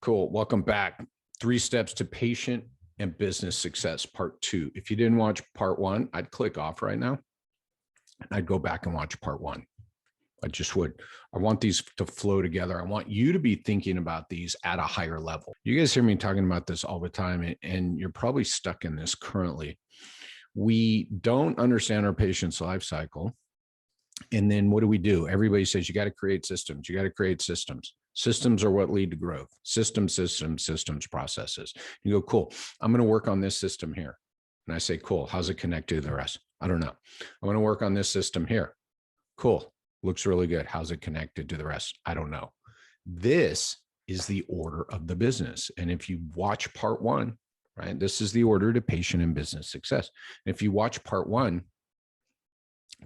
Cool. Welcome back. 3 steps to patient and business success, part 2. If you didn't watch part 1, I'd click off right now. I'd go back and watch part 1. I just would. I want these to flow together. I want you to be thinking about these at a higher level. You guys hear me talking about this all the time, and you're probably stuck in this currently. We don't understand our patient's life cycle. And then what do? Everybody says you got to create systems. You got to create systems. Systems are what lead to growth. Systems, processes. You go, cool. I'm going to work on this system here. And I say, cool. How's it connected to the rest? I don't know. I'm going to work on this system here. Cool. Looks really good. How's it connected to the rest? I don't know. This is the order of the business. And if you watch part 1, right, this is the order to patient and business success. And if you watch part 1,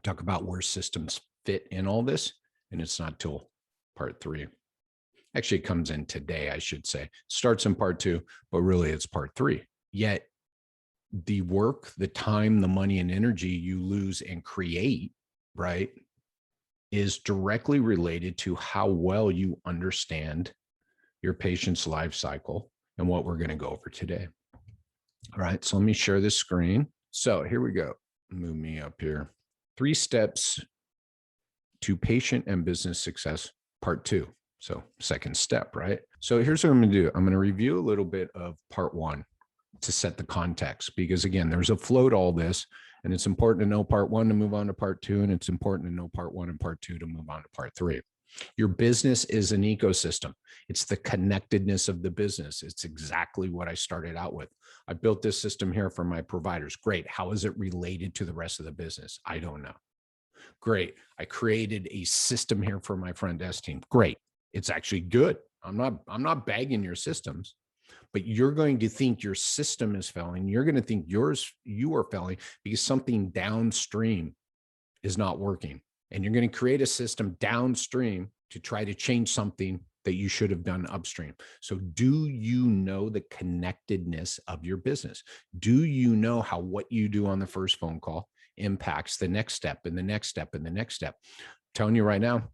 talk about where systems fit in all this, and it's not till part 3. Actually, it comes in today, I should say. Starts in part 2, but really it's part 3. Yet the work, the time, the money, and energy you lose and create, right, is directly related to how well you understand your patient's life cycle and what we're going to go over today. All right, so let me share this screen. So here we go. Move me up here. 3 steps to patient and business success, part 2. So second step, right? So here's what I'm going to do. I'm going to review a little bit of part 1 to set the context, because again, there's a flow to all this, and it's important to know part 1 to move on to part 2. And it's important to know part 1 and part 2 to move on to part 3. Your business is an ecosystem. It's the connectedness of the business. It's exactly what I started out with. I built this system here for my providers. Great. How is it related to the rest of the business? I don't know. Great. I created a system here for my front desk team. Great. It's actually good. I'm not bagging your systems, but you're going to think your system is failing. You're going to think you are failing because something downstream is not working. And you're going to create a system downstream to try to change something that you should have done upstream. So do you know the connectedness of your business? Do you know how what you do on the first phone call impacts the next step and the next step and the next step? I'm telling you right now,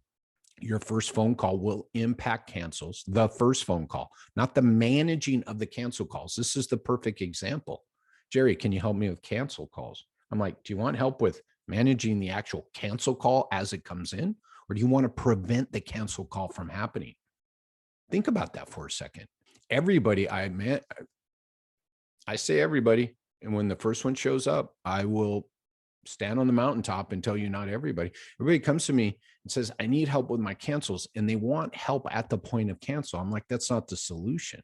your first phone call will impact cancels, the first phone call, not the managing of the cancel calls. This is the perfect example. Jerry, can you help me with cancel calls? I'm like, do you want help with managing the actual cancel call as it comes in? Or do you want to prevent the cancel call from happening? Think about that for a second. Everybody I say everybody. And when the first one shows up, I will stand on the mountaintop and tell you not everybody. Everybody comes to me and says, I need help with my cancels. And they want help at the point of cancel. I'm like, that's not the solution.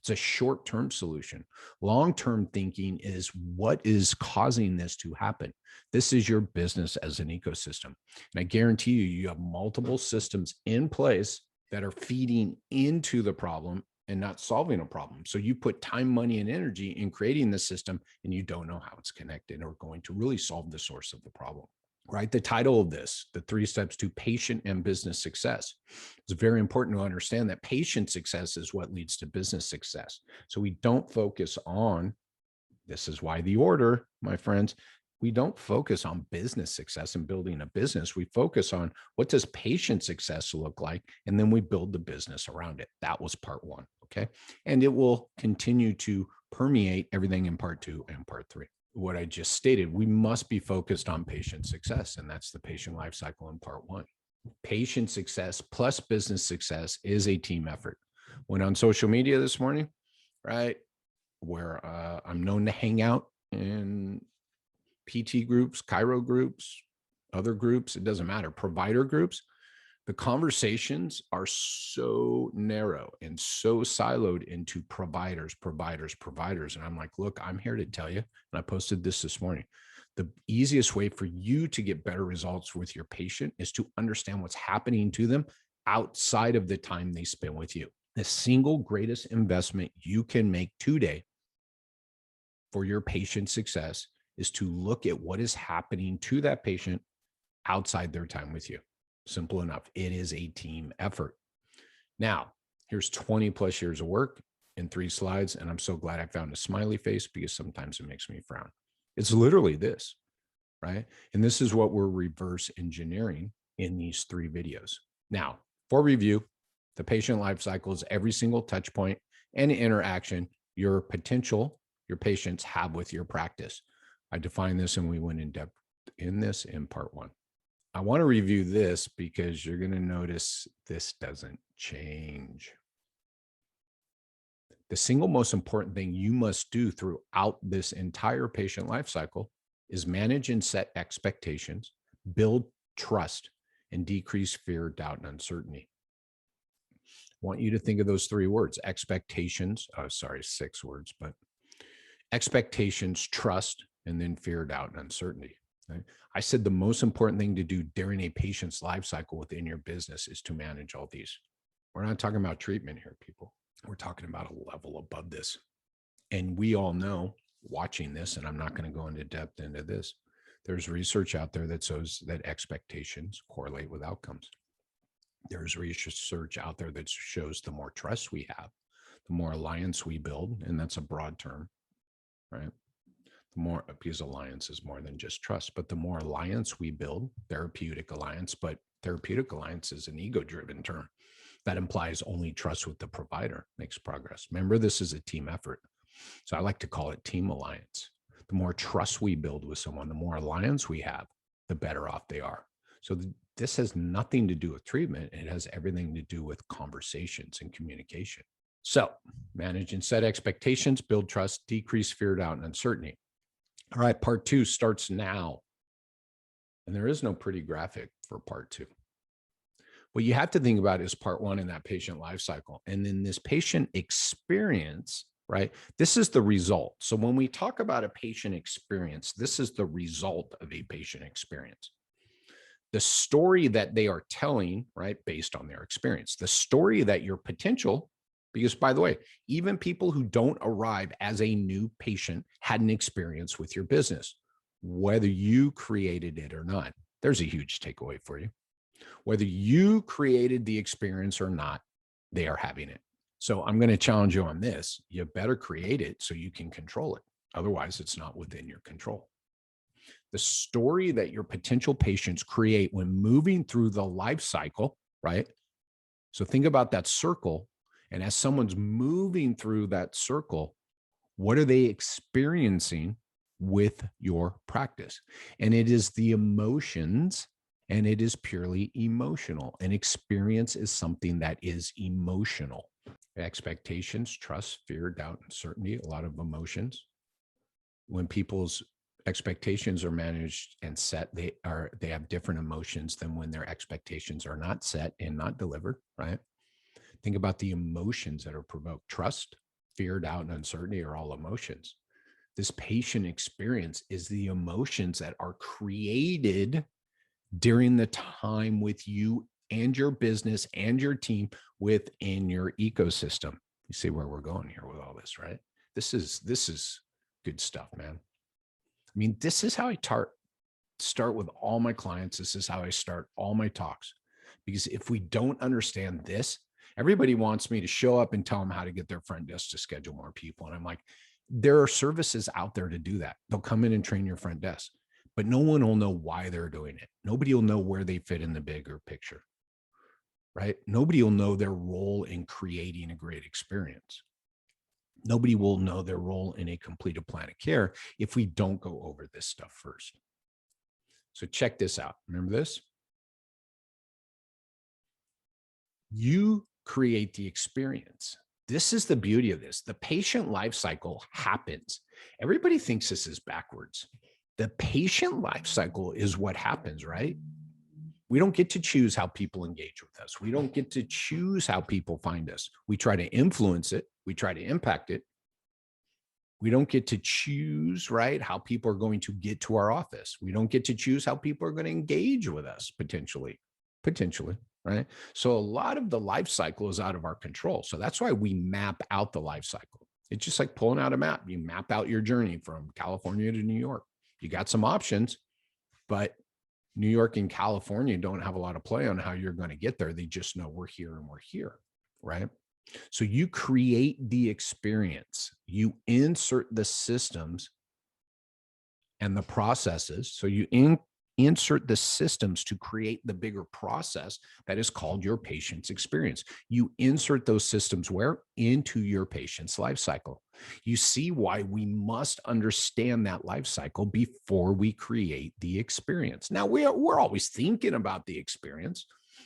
It's a short-term solution. Long-term thinking is what is causing this to happen. This is your business as an ecosystem. And I guarantee you have multiple systems in place that are feeding into the problem and not solving a problem. So you put time, money, and energy in creating the system, and you don't know how it's connected or going to really solve the source of the problem. Right? The title of this, the 3 steps to patient and business success. It's very important to understand that patient success is what leads to business success. So we don't focus on, this is why the order, my friends, we don't focus on business success and building a business. We focus on what does patient success look like, and then we build the business around it. That was part 1, okay? And it will continue to permeate everything in part 2 and part 3. What I just stated, we must be focused on patient success, and that's the patient life cycle in part 1. Patient success plus business success is a team effort. Went on social media this morning, right, where I'm known to hang out in PT groups, chiro groups, other groups, it doesn't matter, provider groups. The conversations are so narrow and so siloed into providers. And I'm like, look, I'm here to tell you, and I posted this morning, the easiest way for you to get better results with your patient is to understand what's happening to them outside of the time they spend with you. The single greatest investment you can make today for your patient success is to look at what is happening to that patient outside their time with you. Simple enough. It is a team effort. Now, here's 20 plus years of work in 3 slides. And I'm so glad I found a smiley face, because sometimes it makes me frown. It's literally this, right? And this is what we're reverse engineering in these 3 videos. Now, for review, The patient life cycle is every single touch point and interaction your patients have with your practice. I defined this and we went in depth in this in part 1. I want to review this because you're going to notice this doesn't change. The single most important thing you must do throughout this entire patient life cycle is manage and set expectations, build trust, and decrease fear, doubt, and uncertainty. I want you to think of those 3 words: expectations. Oh, sorry, 6 words, but expectations, trust, and then fear, doubt, and uncertainty. Right? I said the most important thing to do during a patient's life cycle within your business is to manage all these. We're not talking about treatment here, people. We're talking about a level above this. And we all know, watching this, and I'm not going to go into depth into this, there's research out there that shows that expectations correlate with outcomes. There's research out there that shows the more trust we have, the more alliance we build, and that's a broad term, right? The more, because alliance is more than just trust, but the more alliance we build, therapeutic alliance, but therapeutic alliance is an ego-driven term. That implies only trust with the provider makes progress. Remember, this is a team effort. So I like to call it team alliance. The more trust we build with someone, the more alliance we have, the better off they are. So this has nothing to do with treatment. It has everything to do with conversations and communication. So manage and set expectations, build trust, decrease fear, doubt, and uncertainty. All right, part 2 starts now. And there is no pretty graphic for part 2. What you have to think about is part 1 in that patient life cycle. And then this patient experience, right? This is the result. So when we talk about a patient experience, this is the result of a patient experience. The story that they are telling, right, based on their experience, the story that your potential, because by the way, even people who don't arrive as a new patient had an experience with your business, whether you created it or not. There's a huge takeaway for you. Whether you created the experience or not, they are having it. So I'm going to challenge you on this. You better create it so you can control it. Otherwise, it's not within your control. The story that your potential patients create when moving through the life cycle, right? So think about that circle. And as someone's moving through that circle, what are they experiencing with your practice? And it is the emotions, and it is purely emotional. An experience is something that is emotional. Expectations, trust, fear, doubt, uncertainty, a lot of emotions. When people's expectations are managed and set, they have different emotions than when their expectations are not set and not delivered, right? Think about the emotions that are provoked. Trust, fear, doubt, and uncertainty are all emotions. This patient experience is the emotions that are created during the time with you and your business and your team within your ecosystem. You see where we're going here with all this, right? This is good stuff, man. I mean, this is how I start with all my clients. This is how I start all my talks. Because if we don't understand this, everybody wants me to show up and tell them how to get their front desk to schedule more people. And I'm like, there are services out there to do that. They'll come in and train your front desk, but no one will know why they're doing it. Nobody will know where they fit in the bigger picture, right? Nobody will know their role in creating a great experience. Nobody will know their role in a completed plan of care if we don't go over this stuff first. So check this out. Remember this? You create the experience. This is the beauty of this. The patient life cycle happens. Everybody thinks this is backwards. The patient life cycle is what happens, right? We don't get to choose how people engage with us. We don't get to choose how people find us. We try to influence it. We try to impact it. We don't get to choose, right, how people are going to get to our office. We don't get to choose how people are going to engage with us, potentially, right? So a lot of the life cycle is out of our control. So that's why we map out the life cycle. It's just like pulling out a map. You map out your journey from California to New York. You got some options, but New York and California don't have a lot of play on how you're going to get there. They just know we're here and we're here, right? So you create the experience, you insert the systems and the processes. So you insert the systems to create the bigger process that is called your patient's experience. You insert those systems where? Into your patient's life cycle. You see why we must understand that life cycle before we create the experience. Now, we're always thinking about the experience,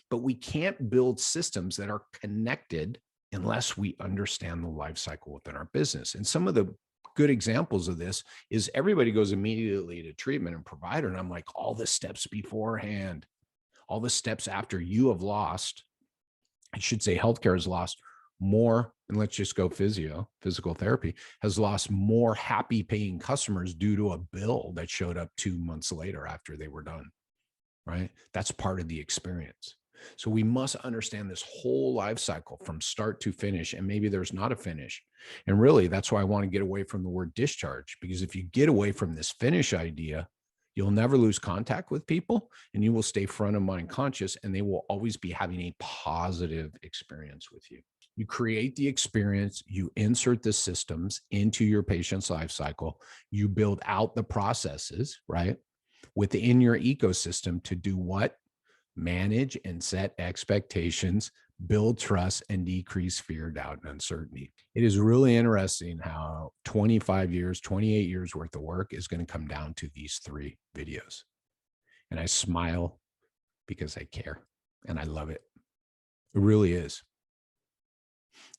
but we can't build systems that are connected unless we understand the life cycle within our business. And some of the good examples of this is everybody goes immediately to treatment and provider. And I'm like, all the steps beforehand, all the steps after you have lost, I should say healthcare has lost more, and let's just go physical therapy has lost more happy paying customers due to a bill that showed up 2 months later after they were done, right? That's part of the experience. So we must understand this whole life cycle from start to finish, and maybe there's not a finish. And really, that's why I want to get away from the word discharge, because if you get away from this finish idea, you'll never lose contact with people and you will stay front of mind conscious, and they will always be having a positive experience with you. You create the experience, you insert the systems into your patient's life cycle, you build out the processes, right, within your ecosystem to do what? Manage and set expectations, build trust, and decrease fear, doubt, and uncertainty. It is really interesting how 25 years, 28 years worth of work is going to come down to these 3 videos. And I smile because I care and I love it. It really is.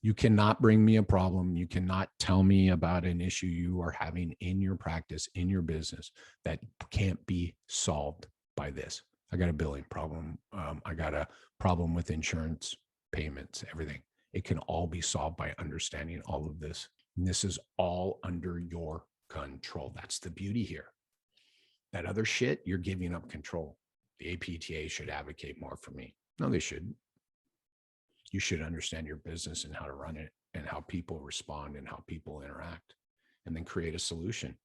You cannot bring me a problem. You cannot tell me about an issue you are having in your practice, in your business, that can't be solved by this. I got a billing problem. I got a problem with insurance payments, everything. It can all be solved by understanding all of this. And this is all under your control. That's the beauty here. That other shit, you're giving up control. The APTA should advocate more for me. No, they shouldn't. You should understand your business and how to run it and how people respond and how people interact, and then create a solution.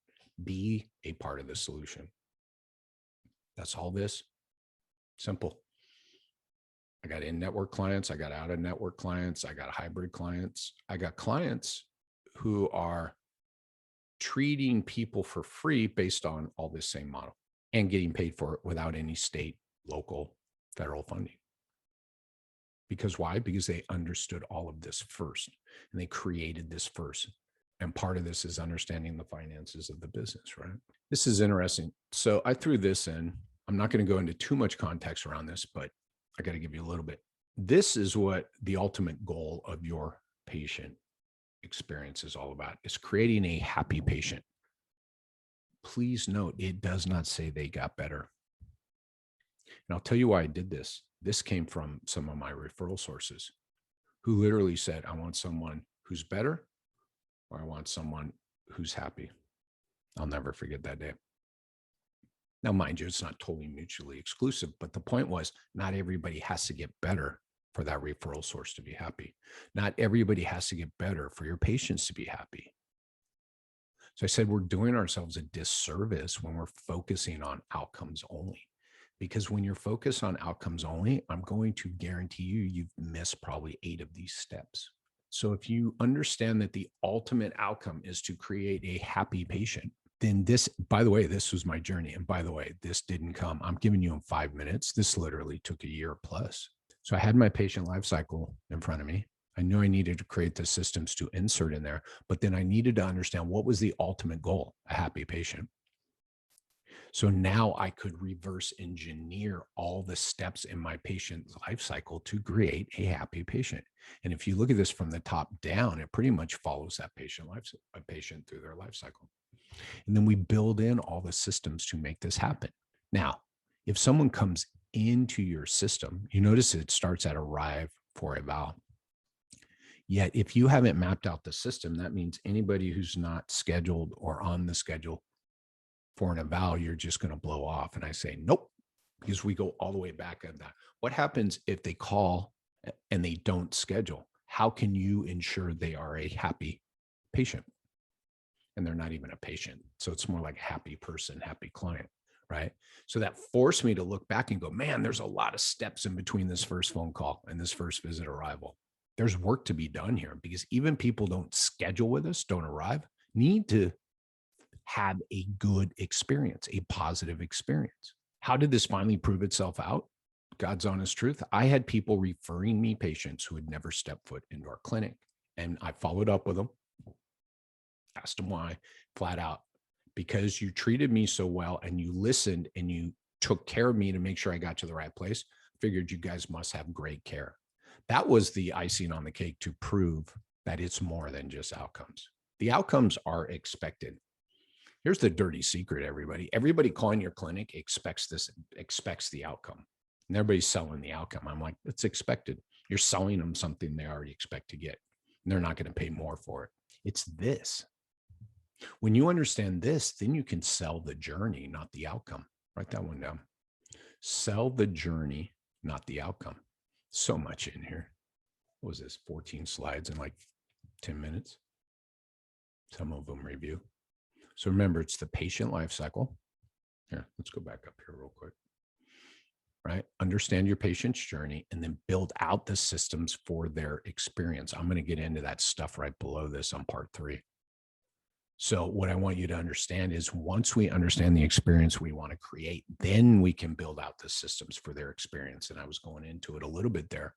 Be a part of the solution. That's all this. Simple. I got in-network clients. I got out-of-network clients. I got hybrid clients. I got clients who are treating people for free based on all this same model and getting paid for it without any state, local, federal funding. Because why? Because they understood all of this first and they created this first. And part of this is understanding the finances of the business, right? This is interesting. So I threw this in. I'm not going to go into too much context around this, but I got to give you a little bit. This is what the ultimate goal of your patient experience is all about, is creating a happy patient. Please note, it does not say they got better. And I'll tell you why I did this. This came from some of my referral sources who literally said, I want someone who's better, or I want someone who's happy. I'll never forget that day. Now, mind you, it's not totally mutually exclusive, but the point was not everybody has to get better for that referral source to be happy. Not everybody has to get better for your patients to be happy. So I said, we're doing ourselves a disservice when we're focusing on outcomes only. Because when you're focused on outcomes only, I'm going to guarantee you've missed probably 8 of these steps. So if you understand that the ultimate outcome is to create a happy patient, then this, by the way, this was my journey. And by the way, this didn't come, I'm giving you in 5 minutes. This literally took a year plus. So I had my patient life cycle in front of me. I knew I needed to create the systems to insert in there, but then I needed to understand what was the ultimate goal, a happy patient. So now I could reverse engineer all the steps in my patient's life cycle to create a happy patient. And if you look at this from the top down, it pretty much follows that patient through their life cycle. And then we build in all the systems to make this happen. Now, if someone comes into your system, you notice it starts at arrive for eval. Yet if you haven't mapped out the system, that means anybody who's not scheduled or on the schedule for an eval, you're just going to blow off. And I say, nope, because we go all the way back on that. What happens if they call and they don't schedule? How can you ensure they are a happy patient? And they're not even a patient. So it's more like a happy person, happy client, right? So that forced me to look back and go, man, there's a lot of steps in between this first phone call and this first visit arrival. There's work to be done here, because even people don't schedule with us, don't arrive, need to have a good experience, a positive experience. How did this finally prove itself out? God's honest truth. I had people referring me patients who had never stepped foot into our clinic. And I followed up with them, asked them why, flat out, because you treated me so well and you listened and you took care of me to make sure I got to the right place. Figured you guys must have great care. That was the icing on the cake to prove that it's more than just outcomes. The outcomes are expected. Here's the dirty secret, everybody. Everybody calling your clinic expects the outcome. And everybody's selling the outcome. I'm like, it's expected. You're selling them something they already expect to get. And they're not going to pay more for it. It's this. When you understand this, then you can sell the journey, not the outcome. Write that one down. Sell the journey, not the outcome. So much in here. What was this? 14 slides in like 10 minutes. Some of them review. So remember, it's the patient life cycle. Here, let's go back up here real quick. Right? Understand your patient's journey and then build out the systems for their experience. I'm going to get into that stuff right below this on part 3. So what I want you to understand is once we understand the experience we want to create, then we can build out the systems for their experience. And I was going into it a little bit there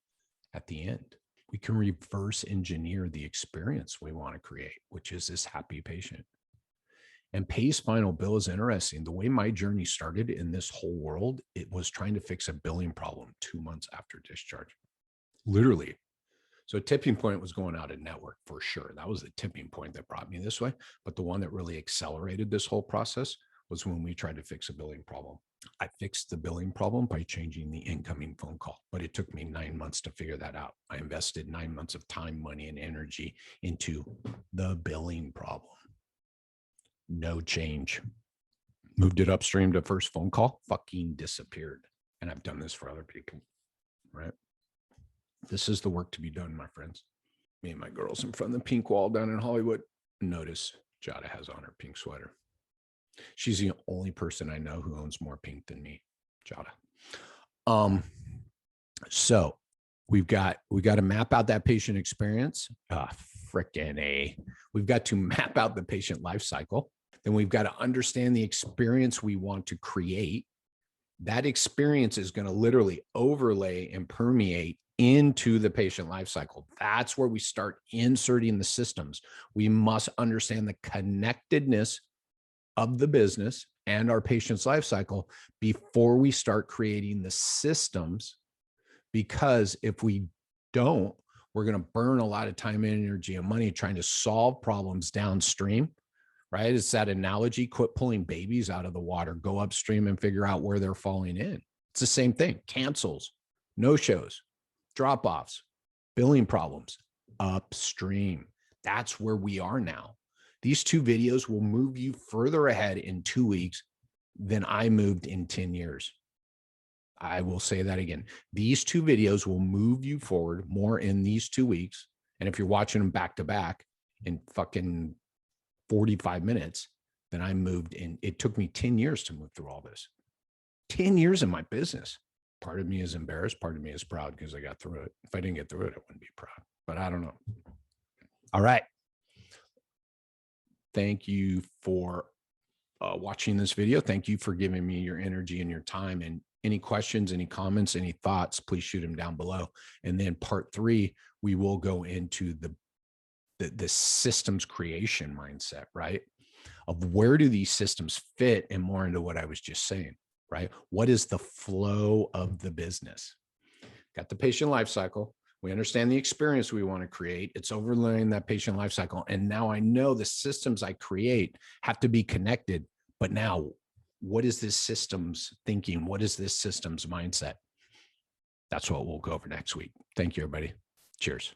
at the end. We can reverse engineer the experience we want to create, which is this happy patient. And pay spinal bill is interesting. The way my journey started in this whole world, it was trying to fix a billing problem 2 months after discharge, literally. So tipping point was going out of network for sure. That was the tipping point that brought me this way. But the one that really accelerated this whole process was when we tried to fix a billing problem. I fixed the billing problem by changing the incoming phone call, but it took me 9 months to figure that out. I invested 9 months of time, money, and energy into the billing problem. No change. Moved it upstream to first phone call, fucking disappeared. And I've done this for other people, right? This is the work to be done, my friends. Me and my girls in front of the pink wall down in Hollywood. Notice Jada has on her pink sweater. She's the only person I know who owns more pink than me, Jada. So we've got to map out that patient experience. Frickin' A. We've got to map out the patient life cycle. Then we've got to understand the experience we want to create. That experience is going to literally overlay and permeate into the patient life cycle. That's where we start inserting the systems. We must understand the connectedness of the business and our patient's life cycle before we start creating the systems, because if we don't, we're going to burn a lot of time, energy, and money trying to solve problems downstream, right? It's that analogy, quit pulling babies out of the water, go upstream and figure out where they're falling in. It's the same thing. Cancels, no-shows, drop-offs, billing problems, upstream. That's where we are now. These 2 videos will move you further ahead in 2 weeks than I moved in 10 years. I will say that again. These 2 videos will move you forward more in these 2 weeks. And if you're watching them back to back in fucking 45 minutes, then I moved in. It took me 10 years to move through all this. 10 years in my business. Part of me is embarrassed. Part of me is proud because I got through it. If I didn't get through it, I wouldn't be proud, but I don't know. All right. Thank you for watching this video. Thank you for giving me your energy and your time. And any questions, any comments, any thoughts, please shoot them down below. And then part 3, we will go into the systems creation mindset, right? Of where do these systems fit, and more into what I was just saying, right? What is the flow of the business? Got the patient life cycle. We understand the experience we want to create. It's overlaying that patient life cycle. And now I know the systems I create have to be connected. But now, what is this systems thinking? What is this systems mindset? That's what we'll go over next week. Thank you, everybody. Cheers.